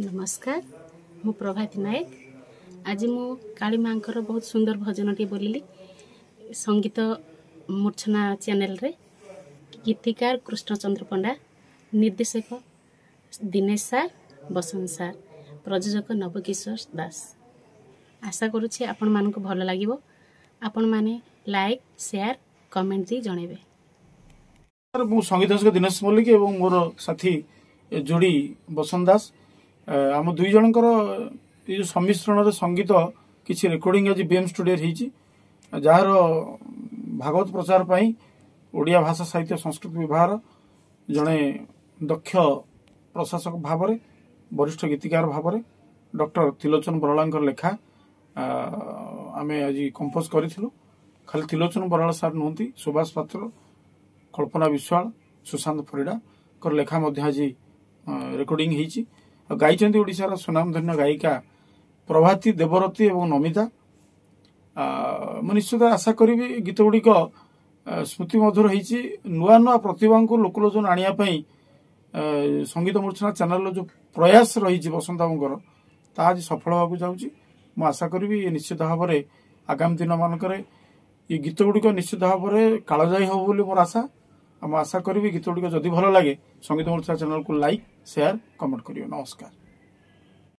नमस्कार मु प्रभाती नायक। आज मु काली मांकर बहुत सुंदर भजनटी बोलिली संगीत मूर्छना चैनल रे। गीतिकार कृष्णचंद्र पंडा, निर्देशक दिनेश सार, बसंत सार, प्रयोजक नवकिशोर दास। आशा करुछि आपण मानक भल लागिवो। आपण माने लाइक शेयर कमेंट दी जणेबे। मु संगीत दर्शक दिनेश मल्लिक एवं मोर साथी जोड़ी बसंत दास आम दुई जनकर ये सम्मिश्रण संगीत किसी रेकर्डिंग आज बीएम स्टूडियो जार भागवत प्रचार पाई ओडिया भाषा साहित्य संस्कृति विभाग जड़े दक्ष प्रशासक भाव में वरिष्ठ गीतिकार भाव में डॉक्टर त्रिलोचन बराला लेखा आम आज कंपोज करूँ। खाली त्रिलोचन बराला सार नुहति, सुभाष पात्र, कल्पना विश्वाल, सुशांत परिड़ा लेखा आज रेकर्डिंग होती। गाई ओडिशार सुनामधन्य गायिका प्रभाती, देवरती एवं नमिता। मु निश्चित आशा करी गीत गुड़िक स्मृति मधुर होती। नुआ नुआ प्रतिभा को लोकलोचन आने संगीत मूर्छना चैनल जो प्रयास रही बसंत बाबूर ता आज सफल होगा जाऊँगी। मु आशा करी निश्चित भाव में आगामी दिन मानक ये गीत गुड़िक निश्चित भाव में कालजाई हो बोली मोर आशा। आशा करी गीत गुड़िक जदि भल लगे संगीत मूर्छना चैनल को लाइक शेयर कमेंट करियो। नमस्कार।